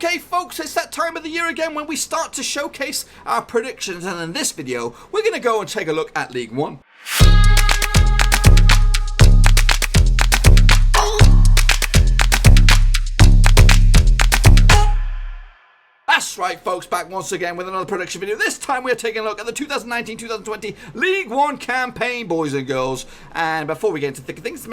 Okay folks, it's that time of the year again when we start to showcase our predictions, and in this video we're going to go and take a look at League One. That's right folks, back once again with another prediction video. This time we're taking a look at the 2019-2020 League One campaign, boys and girls. And before we get into thick things,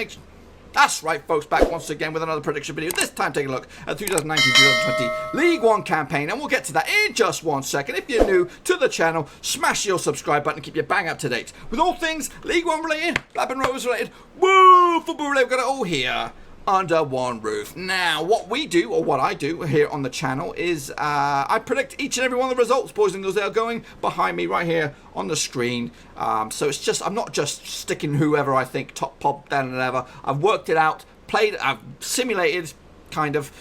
that's right folks, back once again with another prediction video. This time taking a look at the 2019-2020 League One campaign, and we'll get to that in just 1 second. If you're new to the channel, smash your subscribe button and keep your bang up to date with all things League One related, Blackburn Rovers related, woo, football related. We've got it all here under one roof. Now, what we do, or what I do here on the channel, is I predict each and every one of the results, boys and girls. They are going behind me right here on the screen. So it's just, I'm not just sticking whoever I think top pop down and ever. I've worked it out, I've simulated kind of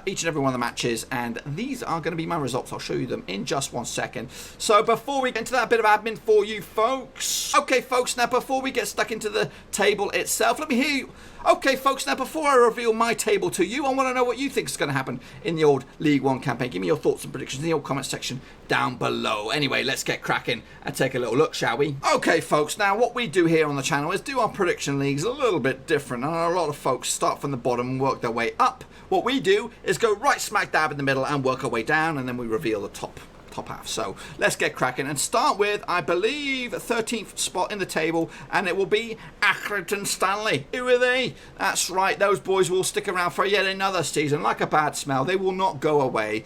each and every one of the matches, and these are going to be my results. I'll show you them in just 1 second. So before we get into that, a bit of admin for you folks. Okay folks, now before we get stuck into the table itself, let me hear you. Okay folks, now before I reveal my table to you, I want to know what you think is going to happen in the old League One campaign. Give me your thoughts and predictions in the old comment section down below. Anyway, let's get cracking and take a little look, shall we? Okay folks, now what we do here on the channel is do our prediction leagues a little bit different, and a lot of folks start from the bottom and work their way up. What we do is go right smack dab in the middle and work our way down, and then we reveal the top half. So let's get cracking and start with, I believe, 13th spot in the table, and it will be Accrington Stanley. Who are they? That's right, those boys will stick around for yet another season like a bad smell. They will not go away.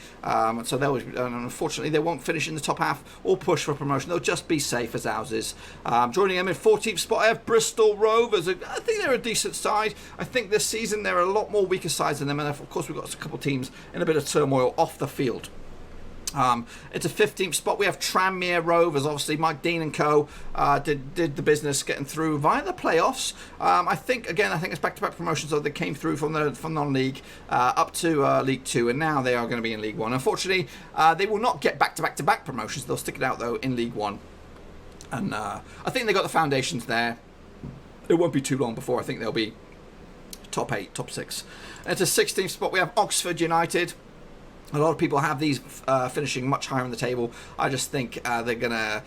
So they'll, unfortunately, they won't finish in the top half or push for promotion. They'll just be safe as houses. Joining them in 14th spot, I have Bristol Rovers. I think they're a decent side. I think this season they're a lot more weaker sides than them, and of course we've got a couple of teams in a bit of turmoil off the field. It's a 15th spot. We have Tranmere Rovers. Obviously, Mike Dean and co. did the business getting through via the playoffs. I think it's back-to-back promotions. So they came through from non-league up to League Two, and now they are going to be in League One. Unfortunately, they will not get back-to-back promotions. They'll stick it out though in League One, and I think they got the foundations there. It won't be too long before I think they'll be top 8, top 6. And it's a 16th spot. We have Oxford United. A lot of people have these finishing much higher on the table. I just think they're gonna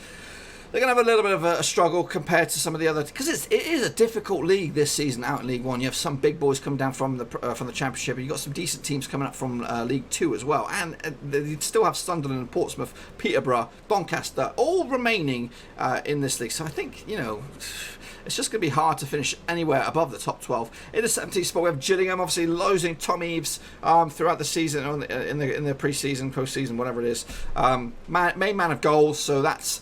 have a little bit of a struggle compared to some of the other, because it is a difficult league this season out in League One. You have some big boys coming down from the Championship, and you've got some decent teams coming up from League Two as well. And you still have Sunderland and Portsmouth, Peterborough, Doncaster, all remaining in this league. So I think, you know, it's just going to be hard to finish anywhere above the top 12. In the 17th spot, we have Gillingham, obviously losing Tom Eaves throughout the season, or in the pre-season, post-season, whatever it is. Main man of goals, so that's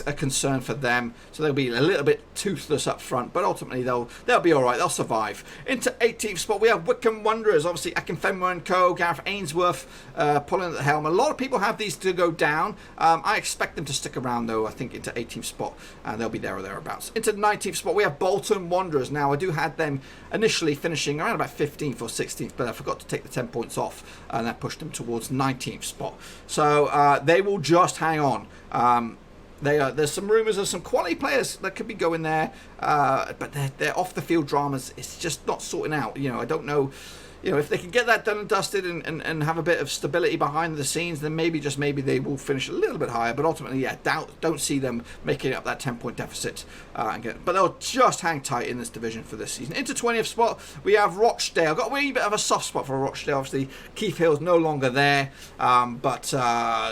a concern for them. So they'll be a little bit toothless up front, but ultimately they'll be all right. They'll survive. Into 18th spot, we have Wycombe Wanderers. Obviously, Akinfenwa and co. Gareth Ainsworth pulling at the helm. A lot of people have these to go down. I expect them to stick around, though, I think, into 18th spot, and they'll be there or thereabouts. Into 19th spot, we have Bolton Wanderers. Now, I do have them initially finishing around about 15th or 16th, but I forgot to take the 10 points off, and that pushed them towards 19th spot. So they will just hang on. There's some rumours of some quality players that could be going there, but they're off the field dramas. It's just not sorting out. You know, I don't know. You know, if they can get that done and dusted and have a bit of stability behind the scenes, then maybe, just maybe, they will finish a little bit higher. But ultimately, yeah, don't see them making up that 10-point deficit. But they'll just hang tight in this division for this season. Into 20th spot, we have Rochdale. Got a wee bit of a soft spot for Rochdale. Obviously, Keith Hill's no longer there, but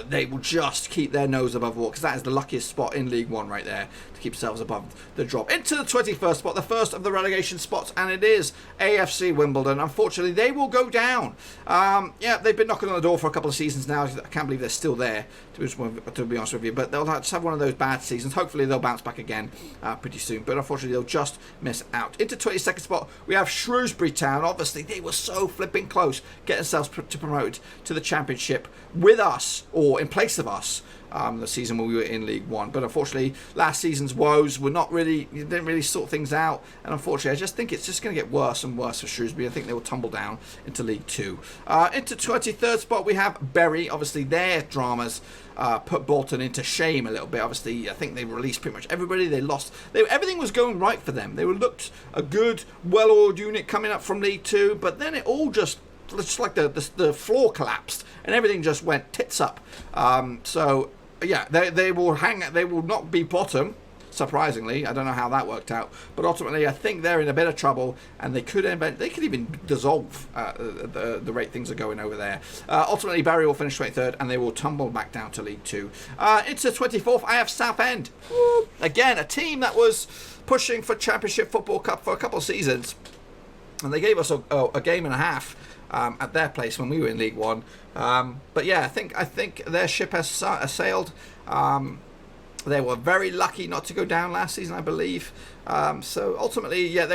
they will just keep their nose above water, because that is the luckiest spot in League One right there, to keep themselves above the drop. Into the 21st spot, the first of the relegation spots, and it is AFC Wimbledon. Unfortunately, they will go down. Yeah, they've been knocking on the door for a couple of seasons now. I can't believe they're still there, to be honest with you. But they'll just have one of those bad seasons. Hopefully, they'll bounce back again pretty soon. But unfortunately, they'll just miss out. Into 22nd spot, we have Shrewsbury Town. Obviously, they were so flipping close, getting themselves to promote to the Championship with us, or in place of us, the season when we were in League One. But unfortunately, last season's woes didn't really sort things out, and unfortunately I just think it's just going to get worse and worse for Shrewsbury. I think they will tumble down into League Two. Into 23rd spot, we have Bury. Obviously, their dramas put Bolton into shame a little bit. Obviously, I think they released pretty much everybody. They lost. Everything was going right for them. They looked a good, well-oiled unit coming up from League Two, but then it all just just like the floor collapsed and everything just went tits up. So yeah, they will hang. They will not be bottom. Surprisingly, I don't know how that worked out, but ultimately I think they're in a bit of trouble, and they could even dissolve the rate things are going over there. Ultimately, Barry will finish 23rd, and they will tumble back down to League 2. Into 24th, I have Southend. Again, a team that was pushing for Championship Football Cup for a couple of seasons, and they gave us a game and a half at their place when we were in League 1. But yeah, I think their ship has sailed. They were very lucky not to go down last season, I believe. So ultimately, yeah,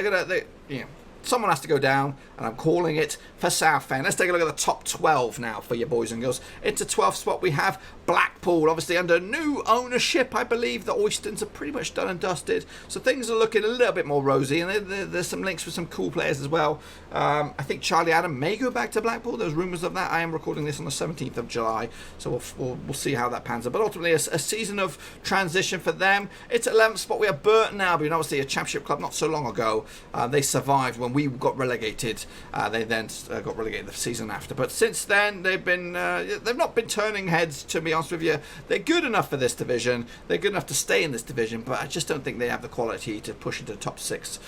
someone has to go down, and I'm calling it for Southend. Let's take a look at the top 12 now for you boys and girls. Into 12th spot, we have Blackpool, obviously under new ownership. I believe the Oystons are pretty much done and dusted, so things are looking a little bit more rosy, and there's some links with some cool players as well. I think Charlie Adam may go back to Blackpool. There's rumours of that. I am recording this on the 17th of July, so we'll see how that pans out. But ultimately, a season of transition for them. It's 11th spot. We have Burton Albion, obviously a Championship club not so long ago. They survived when we got relegated. They then got relegated the season after, but since then they've not been turning heads, to be honest with you. They're good enough for this division, they're good enough to stay in this division, but I just don't think they have the quality to push into the top 6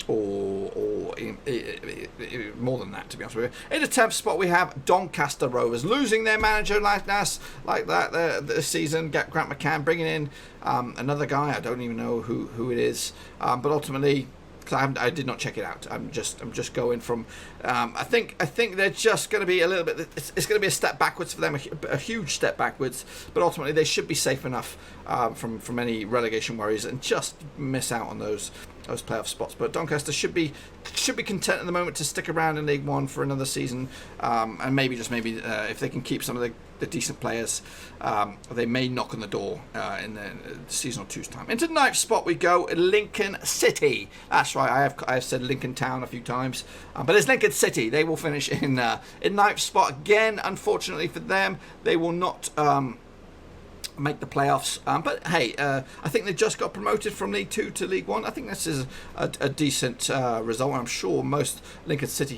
or more than that, to be honest with you. In the 10th spot, we have Doncaster Rovers, losing their manager like that this season. Grant McCann, bringing in another guy, I don't even know who it is, but ultimately, I did not check it out. I'm just going from. I think they're just going to be a little bit. It's going to be a step backwards for them, a huge step backwards. But ultimately, they should be safe enough from any relegation worries and just miss out on those playoff spots. But Doncaster should be content at the moment to stick around in League 1 for another season, and maybe if they can keep some of the decent players, they may knock on the door in the season or two's time. Into 9th spot we go, Lincoln City. That's right, I have said Lincoln Town a few times, but it's Lincoln City. They will finish in 9th spot again. Unfortunately for them, they will not make the playoffs, but hey, I think they just got promoted from League 2 to League 1. I think this is a decent result. I'm sure most Lincoln City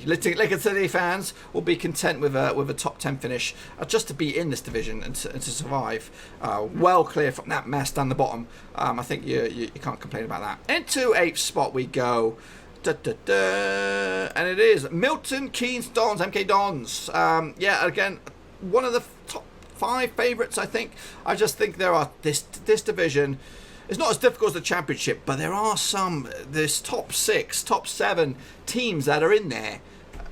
fans will be content with a top 10 finish, just to be in this division and to survive well clear from that mess down the bottom. I think you can't complain about that. Into 8th spot we go. And it is Milton Keynes Dons, MK Dons. Yeah, again, one of the top 5 favourites, I think. I just think there are this division. It's not as difficult as the Championship, but there are this top 6, top 7 teams that are in there.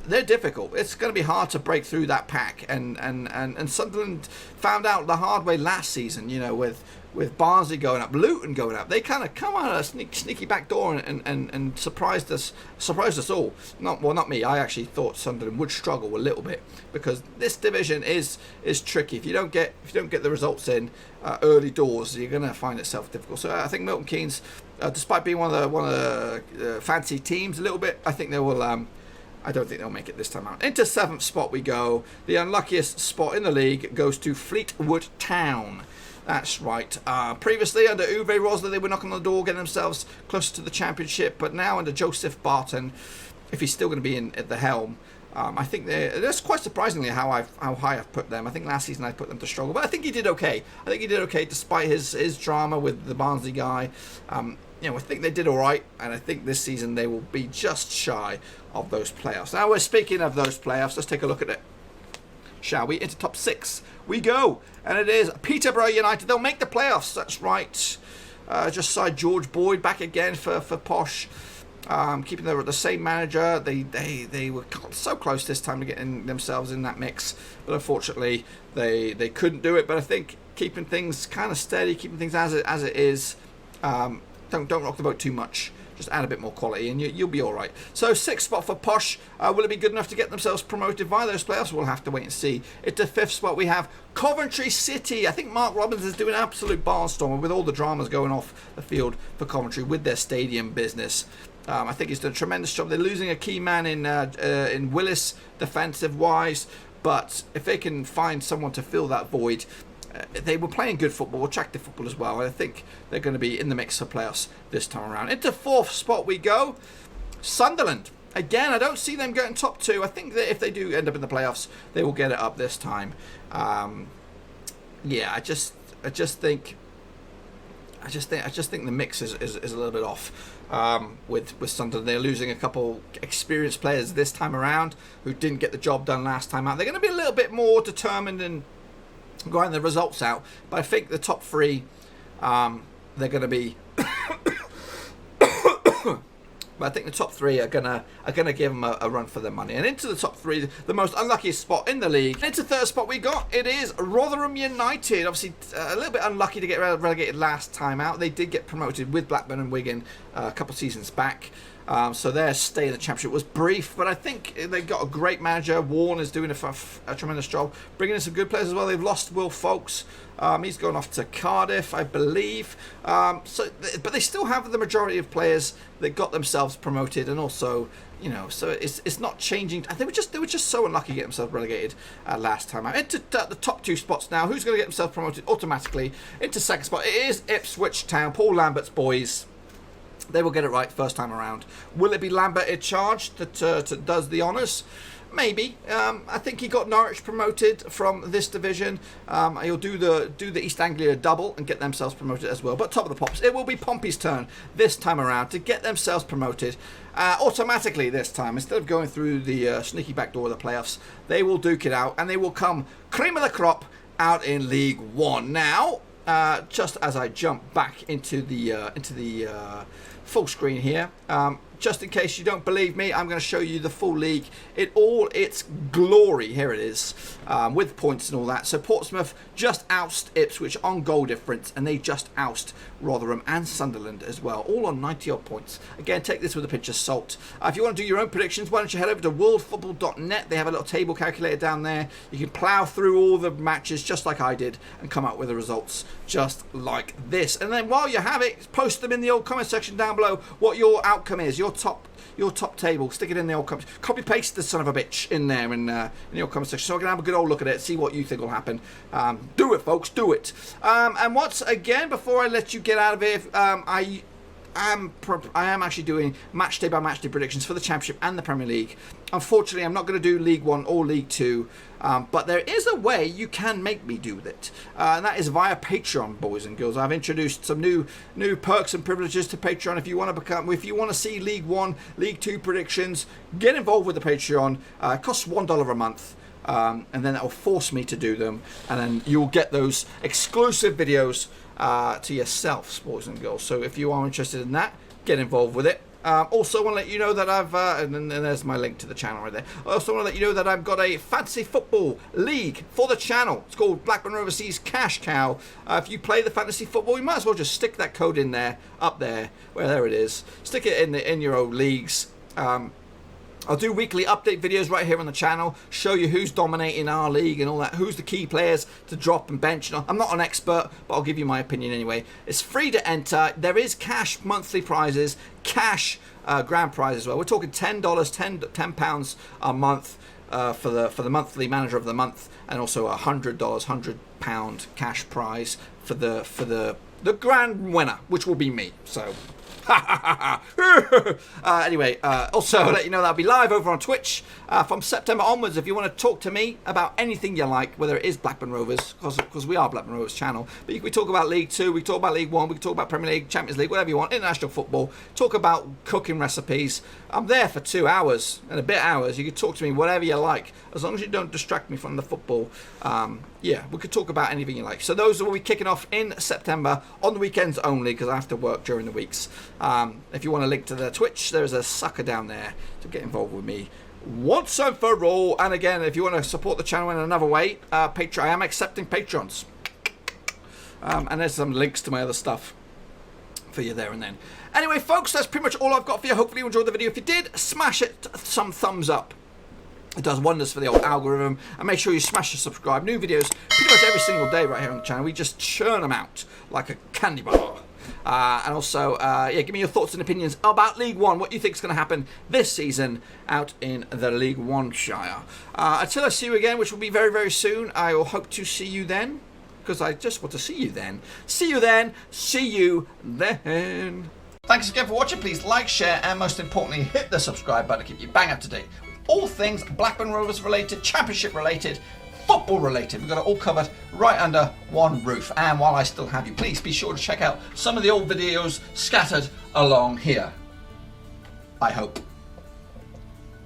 They're difficult. It's going to be hard to break through that pack, and Sunderland found out the hard way last season. With Barnsley going up, Luton going up, they kind of come out of a sneaky back door and surprised us all. Not me. I actually thought Sunderland would struggle a little bit, because this division is tricky. If you don't get the results in early doors, you're going to find itself difficult. So I think Milton Keynes, despite being one of the fancy teams a little bit, I think they will. I don't think they'll make it this time out. Into 7th spot we go. The unluckiest spot in the league goes to Fleetwood Town. That's right. Previously, under Uwe Rosler, they were knocking on the door, getting themselves closer to the Championship. But now, under Joseph Barton, if he's still going to be at the helm, I think that's quite surprisingly how high I've put them. I think last season I put them to struggle, but I think he did okay. I think he did okay despite his drama with the Barnsley guy. I think they did all right, and I think this season they will be just shy of those playoffs. Now, we're speaking of those playoffs. Let's take a look at it, shall we? Into top 6 we go, and it is Peterborough United. They'll make the playoffs. That's right. Just signed George Boyd back again for Posh, keeping the same manager. They were so close this time to getting themselves in that mix, but unfortunately they couldn't do it. But I think keeping things kind of steady, keeping things as it is. Don't rock the boat too much. Just add a bit more quality and you'll be all right. So 6th spot for Posh. Will it be good enough to get themselves promoted via those playoffs? We'll have to wait and see. Into 5th spot we have Coventry City. I think Mark Robbins is doing an absolute barnstormer with all the dramas going off the field for Coventry with their stadium business. I think he's done a tremendous job. They're losing a key man in Willis defensive wise, but if they can find someone to fill that void, they were playing good football, attractive football as well, and I think they're going to be in the mix for playoffs this time around. Into 4th spot we go. Sunderland. Again, I don't see them getting top 2. I think that if they do end up in the playoffs, they will get it up this time. Yeah, I just think the mix is a little bit off with Sunderland. They're losing a couple experienced players this time around who didn't get the job done last time out. They're going to be a little bit more determined in grinding the results out. But I think the top 3, they're going to be. But I think the top 3 are gonna give them a run for their money. And into the top 3, the most unluckiest spot in the league. Into third spot we got, it is Rotherham United. Obviously a little bit unlucky to get relegated last time out. They did get promoted with Blackburn and Wigan a couple of seasons back. So their stay in the Championship was brief, but I think they got a great manager. Warren is doing a tremendous job, bringing in some good players as well. They've lost Will Folks. He's gone off to Cardiff, I believe. But they still have the majority of players that got themselves promoted, and also, you know, so it's not changing. I think they were just so unlucky to get themselves relegated last time out. Into the top 2 spots now. Who's going to get themselves promoted automatically into second spot? It is Ipswich Town, Paul Lambert's boys. They will get it right first time around. Will it be Lambert in charge that does the honours? Maybe. I think he got Norwich promoted from this division. He'll do the East Anglia double and get themselves promoted as well. But top of the pops, it will be Pompey's turn this time around to get themselves promoted automatically this time. Instead of going through the sneaky back door of the playoffs, they will duke it out and they will come cream of the crop out in League One. Now, just as I jump back into the full screen here, just in case you don't believe me, I'm going to show you the full league in all its glory. Here it is, with points and all that. So Portsmouth just oust Ipswich on goal difference, and they just oust Rotherham and Sunderland as well, all on 90-odd points. Again, take this with a pinch of salt. If you want to do your own predictions, why don't you head over to worldfootball.net. They have a little table calculator down there. You can plough through all the matches just like I did and come up with the results just like this. And then while you have it, post them in the old comment section down below what your outcome is, your top table. Stick it in the old comments. Copy paste the son of a bitch in there in your comment section, so I can have a good old look at it, see what you think will happen. Do it, folks, do it. And once again, before I let you get out of here, I am actually doing match day by match day predictions for the Championship and the Premier League. Unfortunately, I'm not going to do League 1 or League 2, but there is a way you can make me do it, and that is via Patreon, boys and girls. I've introduced some new perks and privileges to Patreon. If you want to see League 1, League 2 predictions, get involved with the Patreon. It costs $1 a month. And then that will force me to do them, and then you'll get those exclusive videos to yourselves, boys and girls. So if you are interested in that, get involved with it. Also want to let you know that I've and there's my link to the channel right there. I also want to let you know that I've got a fantasy football league for the channel. It's called Blackburn Overseas Cash Cow. If you play the fantasy football, you might as well just stick that code in there, up there, there it is. Stick it in your own leagues. I'll do weekly update videos right here on the channel, show you who's dominating our league and all that, who's the key players to drop and bench. I'm not an expert, but I'll give you my opinion anyway. It's free to enter. There is cash monthly prizes, cash grand prize as well. We're talking $10, £10 a month for the monthly manager of the month, and also $100, £100 cash prize for the grand winner, which will be me. So. Anyway, also I'll let you know that I'll be live over on Twitch from September onwards. If you want to talk to me about anything you like, whether it is Blackburn Rovers, because we are Blackburn Rovers channel, but we talk about League 2, we talk about League 1, we can talk about Premier League, Champions League, whatever you want, international football, talk about cooking recipes. I'm there for 2 hours and a bit hours. You can talk to me whatever you like, as long as you don't distract me from the football. Yeah, we could talk about anything you like. So those will be kicking off in September on the weekends only, because I have to work during the weeks. If you want a link to the Twitch, there's a sucker down there to get involved with me once and for all. And again, if you want to support the channel in another way, Patreon, I am accepting patrons. And there's some links to my other stuff for you there and then. Anyway, folks, that's pretty much all I've got for you. Hopefully you enjoyed the video. If you did, smash it some thumbs up. It does wonders for the old algorithm. And make sure you smash the subscribe. New videos pretty much every single day right here on the channel. We just churn them out like a candy bar. And also, yeah, give me your thoughts and opinions about League 1. What you think is going to happen this season out in the League 1 Shire. Until I see you again, which will be very, very soon, I will hope to see you then. Because I just want to see you then. See you then. See you then. Thanks again for watching. Please like, share, and most importantly, hit the subscribe button to keep you bang up to date with all things Blackburn Rovers related, Championship related, football related. We've got it all covered right under one roof. And while I still have you, please be sure to check out some of the old videos scattered along here. I hope.